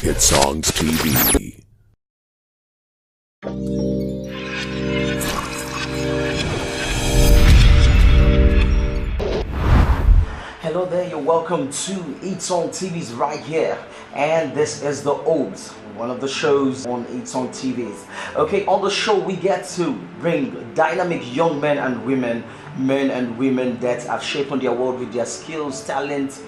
Hit Songs TV. Hello there, you're welcome to Hit Song TV's right here, and this is the Oats, one of the shows on Hit Song TV's. Okay, on the show we get to bring dynamic young men and women that have shaped their world with their skills, talent,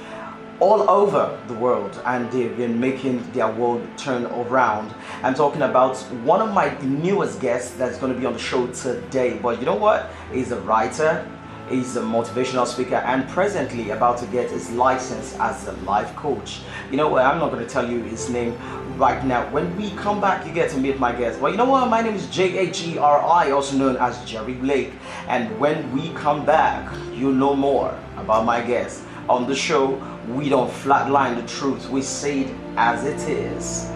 all over the world, and they've been making their world turn around. I'm talking about one of my newest guests that's going to be on the show today. But you know what? He's a writer, he's a motivational speaker, and presently about to get his license as a life coach. You know what? I'm not going to tell you his name right now. When we come back, you get to meet my guest. Well, you know what? My name is Jheri, also known as Jheriblake. And when we come back, you'll know more about my guest. On the show, we don't flatline the truth, we say it as it is.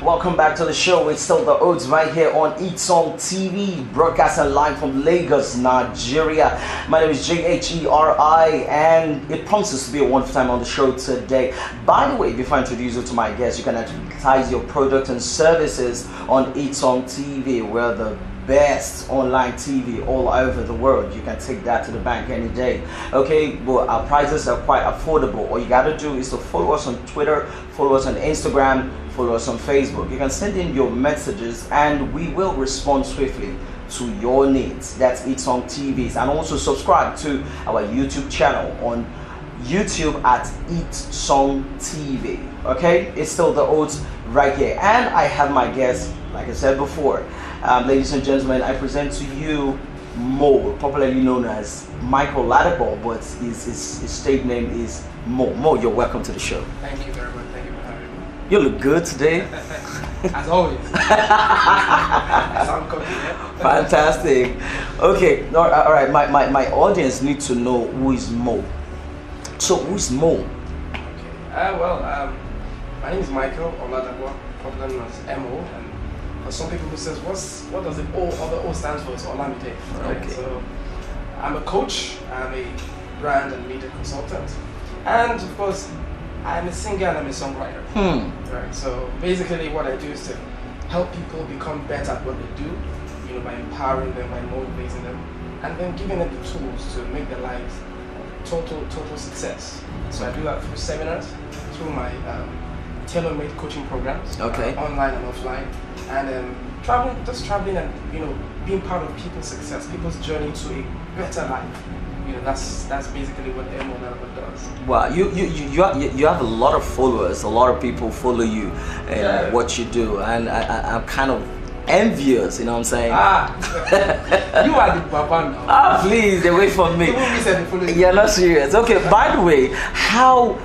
Welcome back to the show. It's still the Oats right here on Hit Song TV, broadcasting live from Lagos, Nigeria. My name is Jheri, and it promises to be a wonderful time on the show today. By the way, before I introduce you to my guest, you can advertise your product and services on Hit Song TV. We're the best online TV all over the world. You can take that to the bank any day. Okay, but our prices are quite affordable. All you gotta do is to follow us on Twitter, follow us on Instagram, follow us on Facebook. You can send in your messages and we will respond swiftly to your needs. That's Hit Song TVs. And also subscribe to our YouTube channel on YouTube at Hit Song TV. Okay, it's still the Oats right here, and I have my guest, like I said before. Ladies and gentlemen, I present to you Mo, popularly known as Michael Ladaball, but his stage name is Mo. Mo, you're welcome to the show. Thank you very much. Thank you for having me. You look good today. As always. I sound confident. Fantastic. Okay, all right. My audience need to know who is Mo. So who's Mo? Okay. My name is Michael Ladaball, popularly known as Mo, and for some people who says, what does the O stands for? It's Olamide. Right? Okay. So I'm a coach, I'm a brand and media consultant, and of course I'm a singer and I'm a songwriter. Right. So basically what I do is to help people become better at what they do, you know, by empowering them, by motivating them, and then giving them the tools to make their lives total success. So I do that through seminars, through my tailor-made coaching programs, online and offline, and traveling and, you know, being part of people's success, people's journey to a better life. You know, that's basically what Mo does. Wow, you have a lot of followers. A lot of people follow you and what you do, and I'm kind of envious. You know what I'm saying? You are the baba now. Please, away from me. You're not serious. Okay. By the way, how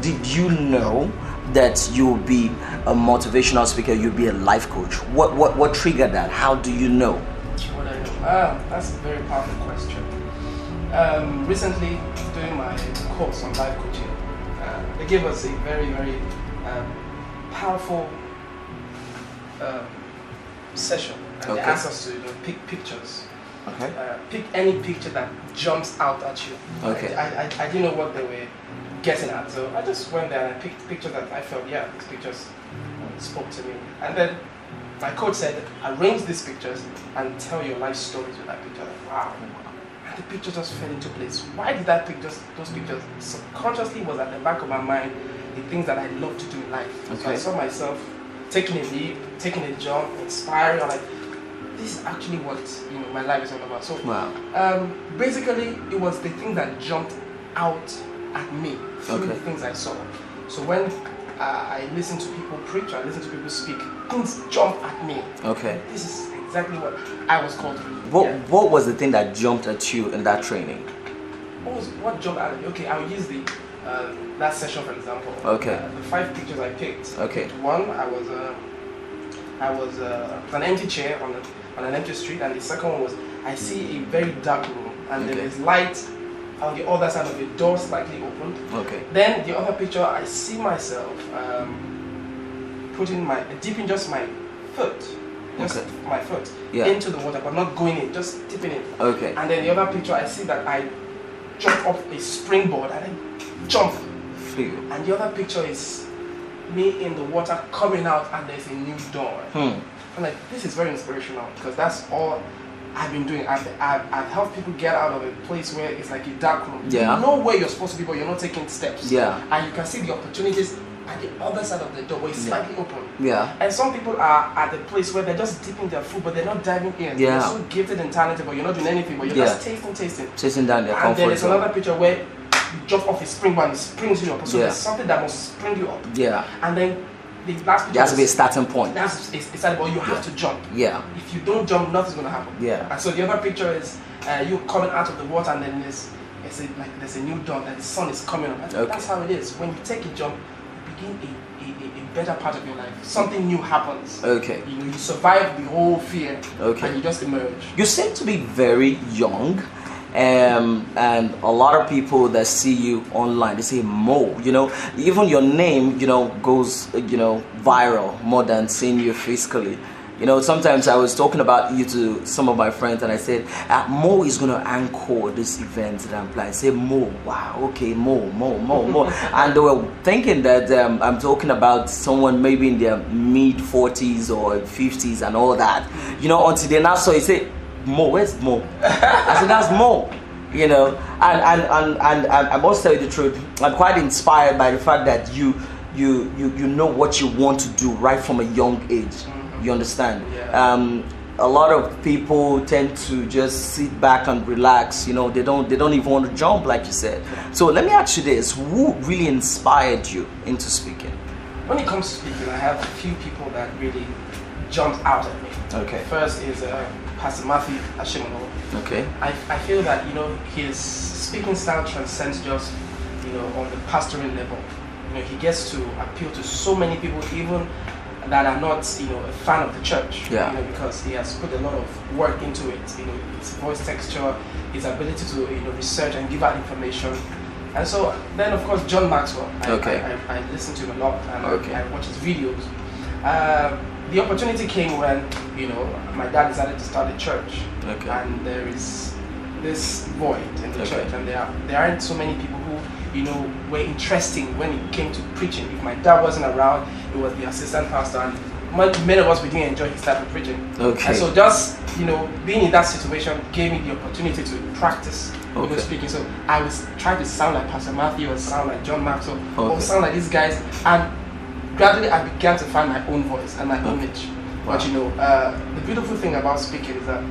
did you know that you'll be a motivational speaker, you'll be a life coach? What triggered that? How do you know? What I know? That's a very powerful question. Recently, doing my course on life coaching, they gave us a very, very powerful session, and they asked us to pick pictures Okay. Pick any picture that jumps out at you. Okay. I didn't know what they were getting at, so I just went there and I picked pictures that I felt, yeah, these pictures spoke to me. And then my coach said, arrange these pictures and tell your life stories with that picture. Like, wow. And the picture just fell into place. Why did those pictures subconsciously was at the back of my mind, the things that I love to do in life. Okay. So I saw myself taking a leap, taking a jump, inspiring. I'm like, this is actually what my life is all about. So wow. Basically, it was the thing that jumped out at me through the things I saw. So when I listen to people preach, I listen to people speak, things jump at me. Okay. This is exactly what I was called to do. What was the thing that jumped at you in that training? What jumped at me? Okay, I'll use the that session for example. Okay. The 5 pictures I picked. Okay. One, I was an empty chair on an empty street, and the second one was I see a very dark room, and there is light on the other side of the door slightly opened. Okay. Then the other picture, I see myself dipping just my foot, my foot into the water, but not going in, just dipping it. Okay. And then the other picture, I see that I jump off a springboard and then jump. And the other picture is me in the water coming out, and there's a new dawn. I'm like, this is very inspirational because that's all I've been doing. I've helped people get out of a place where it's like a dark room. Yeah. You know where you're supposed to be, but you're not taking steps. Yeah. And you can see the opportunities at the other side of the door where it's slightly open. Yeah. And some people are at the place where they're just dipping their foot, but they're not diving in. Yeah. They're so gifted and talented, but you're not doing anything, but you're just tasting. Chasing down their comfort zone. And then there's another picture where you jump off a springboard and it springs you up. So there's something that must spring you up. Yeah. And then the last picture, there has to be a starting point. That's a starting point. You have to jump. Yeah. If you don't jump, nothing's gonna happen. Yeah. And so the other picture is you coming out of the water, and then there's a new dawn, and the sun is coming up. That's how it is. When you take a jump, you begin a better part of your life. Something new happens. Okay. You survive the whole fear. Okay. And you just emerge. You seem to be very young. And a lot of people that see you online, they say Mo, even your name, goes, viral more than seeing you physically. Sometimes I was talking about you to some of my friends, and I said, Mo is going to anchor this event that I'm planning. Say Mo, wow, okay, Mo. And they were thinking that I'm talking about someone maybe in their mid-40s or 50s and all that. Until they now saw you say, Mo, where's Mo? I said, that's Mo. And I must tell you the truth, I'm quite inspired by the fact that you know what you want to do right from a young age. You understand? Yeah. A lot of people tend to just sit back and relax. They don't even want to jump, like you said. So let me ask you this: who really inspired you into speaking? When it comes to speaking, I have a few people that really jumped out at me. Okay. First is Pastor Matthew Ashimono. Okay. I feel that his speaking style transcends just on the pastoring level. He gets to appeal to so many people, even that are not a fan of the church. Yeah. Because he has put a lot of work into it. His voice texture, his ability to research and give out information. And so then of course John Maxwell. I listen to him a lot, and I watch his videos. The opportunity came when my dad decided to start a church, and there is this void in the church, and there aren't so many people who were interesting when it came to preaching. If my dad wasn't around, it was the assistant pastor, and many of us, we didn't enjoy his type of preaching. And so just being in that situation gave me the opportunity to practice speaking. So I was trying to sound like Pastor Matthew, or sound like John Maxwell, or sound like these guys, and gradually I began to find my own voice and my own niche. Wow. But the beautiful thing about speaking is that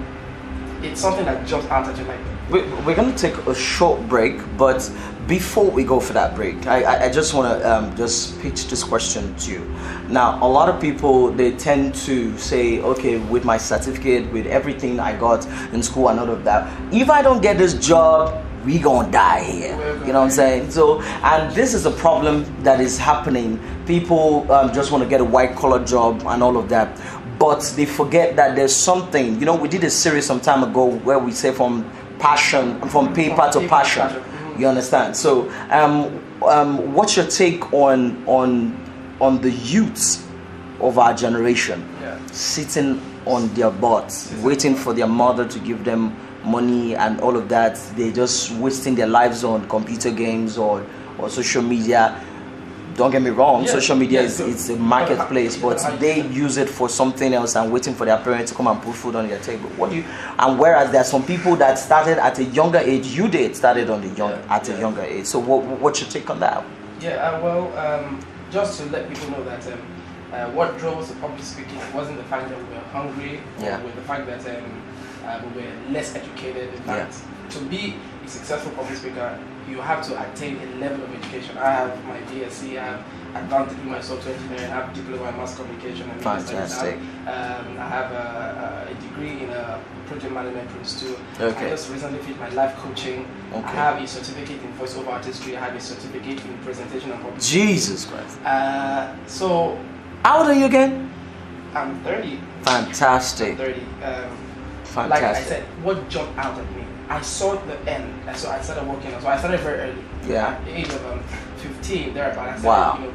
it's something that jumps out at you like that. We're going to take a short break, but before we go for that break, I just want to just pitch this question to you. Now, a lot of people, they tend to say, okay, with my certificate, with everything I got in school and all of that, if I don't get this job, we gonna die here. You know what I'm saying? So, and this is a problem that is happening. People just want to get a white-collar job and all of that, but they forget that there's something. We did a series some time ago where we say from paper to passion. You understand? So, what's your take on the youths of our generation sitting on their butts, waiting for their mother to give them money and all of that. They're just wasting their lives on computer games or social media. Don't get me wrong, social media is a marketplace, but they use it for something else and waiting for their parents to come and put food on their table. And whereas there are some people that started at a younger age, started on at a younger age. So what's your take on that? Yeah, just to let people know that what drove us to public speaking wasn't the fact that we were hungry, or with the fact that we were less educated. In fact, to be a successful public speaker, you have to attain a level of education. I have my BSc, I have advanced degree in my software engineering, I have diploma in mass communication and media studies. I have a degree in project management Prince 2. I just recently finished my life coaching. I have a certificate in voiceover artistry. I have a certificate in presentation and public speaking. Jesus Christ. So how old are you again? I'm 30. Fantastic. I'm 30. Fantastic. Like I said, what jumped out at me, I saw the end. So I started working. So I started very early. Yeah. At the age of 15, thereabout. I started,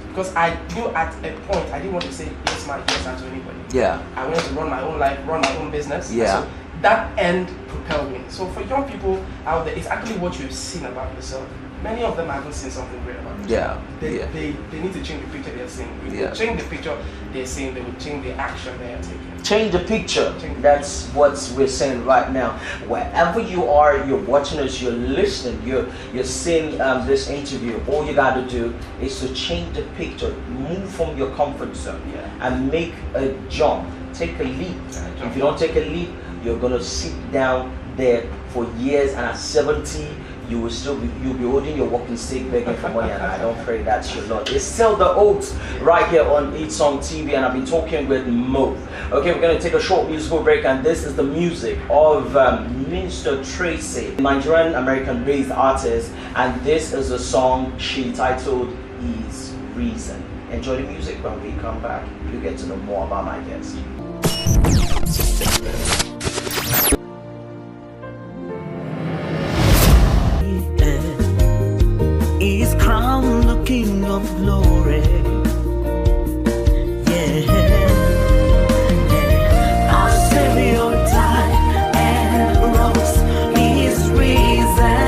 because I knew at a point I didn't want to say yes to anybody. Yeah. I wanted to run my own life, run my own business. Yeah. So that end propelled me. So for young people out there, it's actually what you've seen about yourself. Many of them haven't seen something great about themselves. They need to change the picture they're seeing. If they change the picture they're seeing, they will change the action they are taking. Change the picture. That's what we're saying right now. Wherever you are, you're watching us, you're listening, you're seeing this interview. All you got to do is to change the picture, move from your comfort zone, and make a jump. Take a leap. If you don't take a leap, you're gonna sit down there for years, and at 70. You'll be holding your walking stick begging for money, and I don't pray that's your lot. It's still the Oats right here on Eat Song TV, and I've been talking with Mo. Okay, we're gonna take a short musical break, and this is the music of Mr. Tracy, Nigerian American based artist, and this is a song she titled His Reason. Enjoy the music. When we come back, you get to know more about my guest. His crown, the King of glory. Our Savior died and rose. His reason.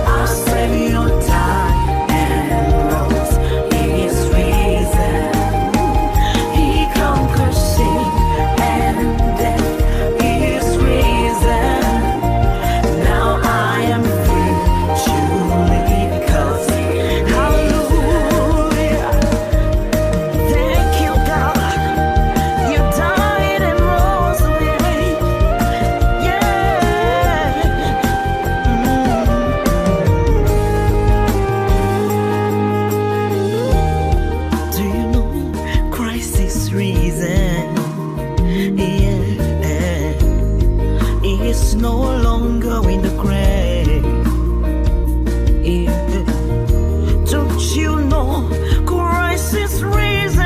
Our Savior died and rose. His reason. He conquered sin and death. His reason. Now I am free truly. No longer in the grave. Don't you know Christ is risen?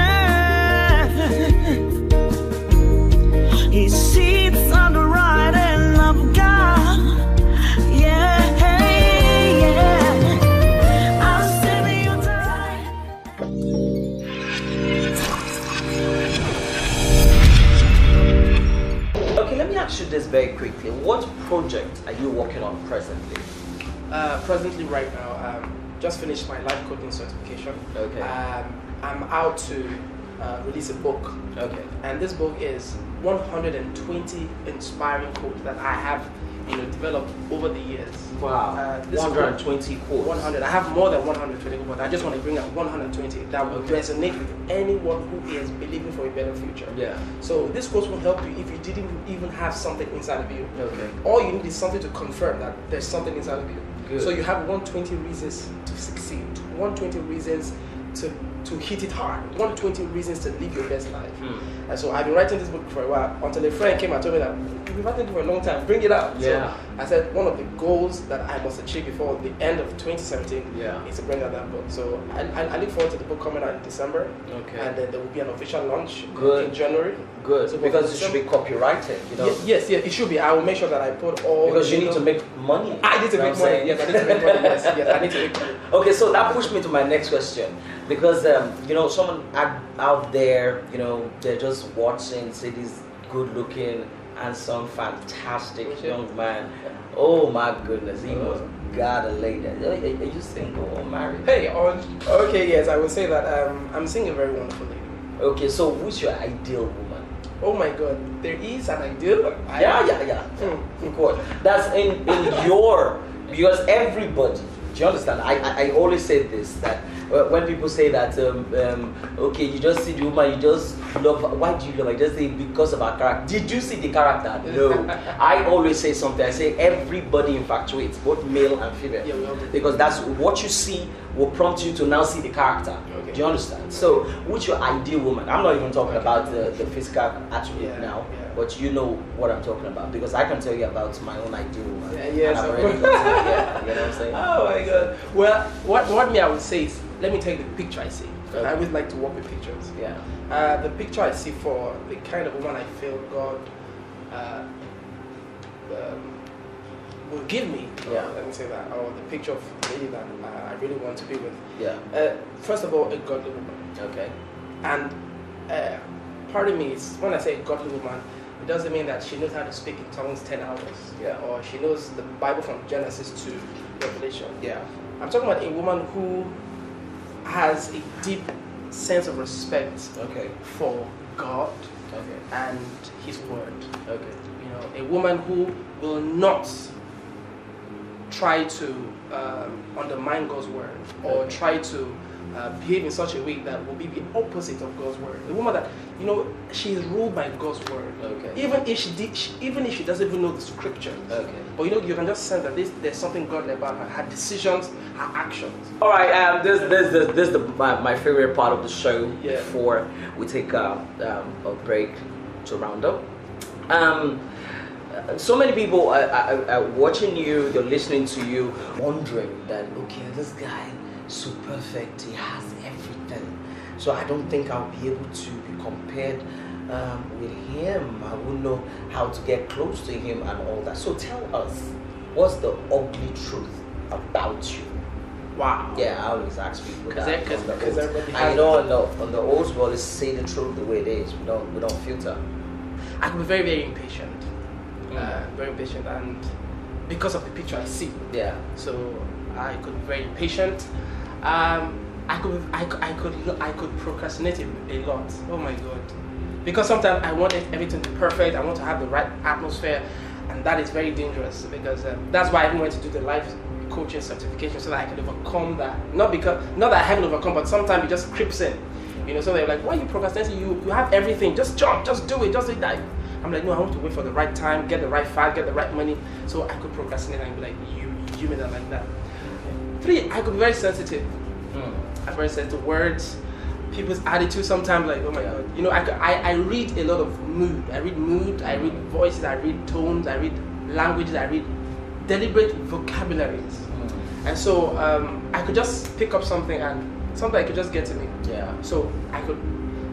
He sits on the right hand of God. I'll save you tonight. Okay, let me ask you this very quickly. What project are you working on presently? Presently, right now, just finished my life coaching certification. Okay. I'm out to release a book. Okay. And this book is 120 inspiring quotes that I have, developed over the years. Wow. 120 quotes. 100. I have more than 120 quotes, but I just want to bring up 120 that will resonate with anyone who is believing for a better future. Yeah. So this quote will help you if you didn't even have something inside of you. Okay. All you need is something to confirm that there's something inside of you. Good. So you have 120 reasons to succeed, 120 reasons to hit it hard, 120 reasons to live your best life. And so I've been writing this book for a while until a friend came and told me that you've been writing it for a long time, bring it out. Yeah. So I said one of the goals that I must achieve before the end of 2017 is to bring out that book. So I look forward to the book coming out in December. Okay. And then there will be an official launch Good. in January. Good. So because it should be copyrighted, Yes, it should be. I will make sure that I put all. Because you need to make money. I need to make money. Yes, I need to make money. Yes, I need to make money. Okay, so that pushed me to my next question. Because, someone out there, they're just watching, say this good looking, handsome, fantastic young man. Oh my goodness, he was got a lady. Are you single or married? Hey, okay, yes, I would say that I'm seeing a very wonderful lady. Okay, so who's your ideal woman? Oh my God, there is an ideal. Yeah. Of course. That's in your, because everybody. Do you understand? I always say this, that when people say that okay, you just see the woman, you just love her. Why do you love her? Just say because of her character. Did you see the character? No. I always say something. I say everybody infatuates, both male and female, because that's what you see will prompt you to now see the character. Okay. Do you understand? So, what's your ideal woman? I'm not even talking about the physical attribute now. But you know what I'm talking about, because I can tell you about my own ideal woman. Yes, you know what I'm saying? Oh my God. Well, what I would say is, let me tell you the picture I see. Okay. I always like to work with pictures. Yeah. The picture I see for the kind of woman I feel God will give me. Let me say that. Or the picture of a lady that I really want to be with. Yeah. First of all, a godly woman. Okay. And part of me is, when I say a godly woman, it doesn't mean that she knows how to speak in tongues 10 hours. Yeah. Or she knows the Bible from Genesis to Revelation. Yeah. I'm talking about a woman who has a deep sense of respect for God and His Word. Okay. You know, a woman who will not try to undermine God's Word or try to behave in such a way that will be the opposite of God's Word. A woman that, you know, she is ruled by God's Word. Okay. Even if she doesn't even know the Scriptures. Okay. But you know, you can just sense that there's something godly about her decisions, her actions. All right. This is my favorite part of the show. Yeah. Before we take a break to round up. So many people are watching you. They're listening to you, wondering that this guy. So perfect, he has everything. So I don't think I'll be able to be compared with him. I wouldn't know how to get close to him and all that. So tell us, what's the ugly truth about you? Wow. Yeah, I always ask people that. Because everybody I know on the old school, let's say the truth the way it is. We don't filter. I can be very, very impatient. Very impatient, and because of the picture I see. Yeah. So I could be very impatient. I could procrastinate a lot. Oh my God! Because sometimes I want everything to be perfect. I want to have the right atmosphere, and that is very dangerous. Because that's why I even went to do the life coaching certification, so that I could overcome that. Not that I haven't overcome, but sometimes it just creeps in. You know, so they're like, "Why are you procrastinating? You have everything. Just jump, just do it, just do that." I'm like, "No, I want to wait for the right time, get the right file, get the right money, so I could procrastinate and be like, you made that like that." 3, I could be very sensitive. I'm very sensitive to words, people's attitude. Sometimes, like, oh my God, you know, I read a lot of mood. I read mood. I read voices. I read tones. I read languages. I read deliberate vocabularies. And so I could just pick up something, and something could just get to me. Yeah. So I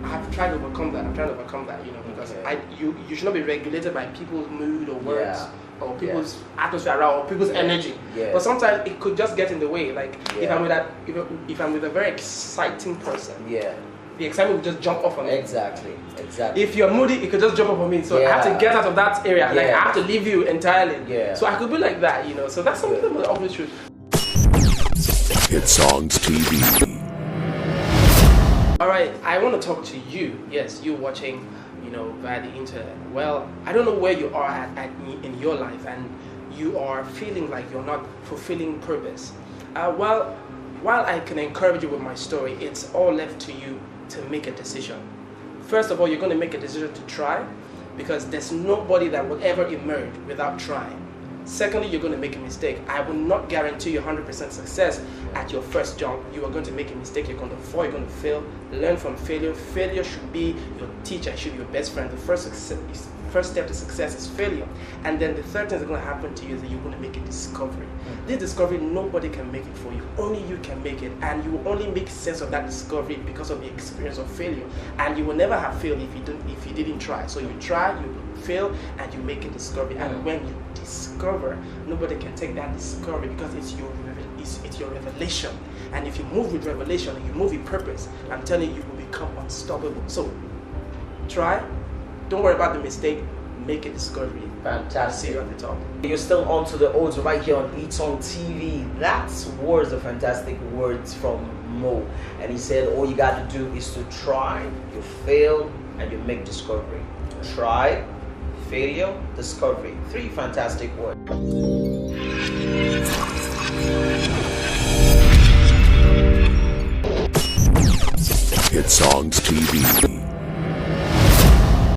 have tried to overcome that. I'm trying to overcome that, you know, because you should not be regulated by people's mood or words. Yeah. Or people's atmosphere around, or people's energy. Yeah. But sometimes it could just get in the way. Like if I'm with a very exciting person, the excitement will just jump off on me. Exactly. If you're moody, it could just jump off on me. So I have to get out of that area. Like I have to leave you entirely. Yeah. So I could be like that, you know. So that's something that always true. Hit Songs TV. All right, I want to talk to you. Yes, you watching, you know, via the internet. Well, I don't know where you are in your life, and you are feeling like you're not fulfilling purpose. While I can encourage you with my story, it's all left to you to make a decision. First of all, you're going to make a decision to try, because there's nobody that will ever emerge without trying. Secondly, you're going to make a mistake. I will not guarantee you 100% success at your first jump. You are going to make a mistake. You're going to fall. You're going to fail. Learn from failure. Failure should be your teacher. Should be your best friend. The first step to success is failure. And then the third thing that's going to happen to you is that you're going to make a discovery. This discovery, nobody can make it for you. Only you can make it. And you will only make sense of that discovery because of the experience of failure. And you will never have failed if you didn't try. So you try, you fail, and you make a discovery. And when you discover, nobody can take that discovery, because it's your revelation. And if you move with revelation, you move with purpose, I'm telling you, you will become unstoppable. So try, don't worry about the mistake, make a discovery. Fantastic. See you at the top. You're still on to the odds right here on Eat Song TV. That's words of fantastic words from Mo. And he said all you got to do is to try, you fail, and you make discovery. Try, failure, discovery. 3 fantastic words. Hit Songs TV.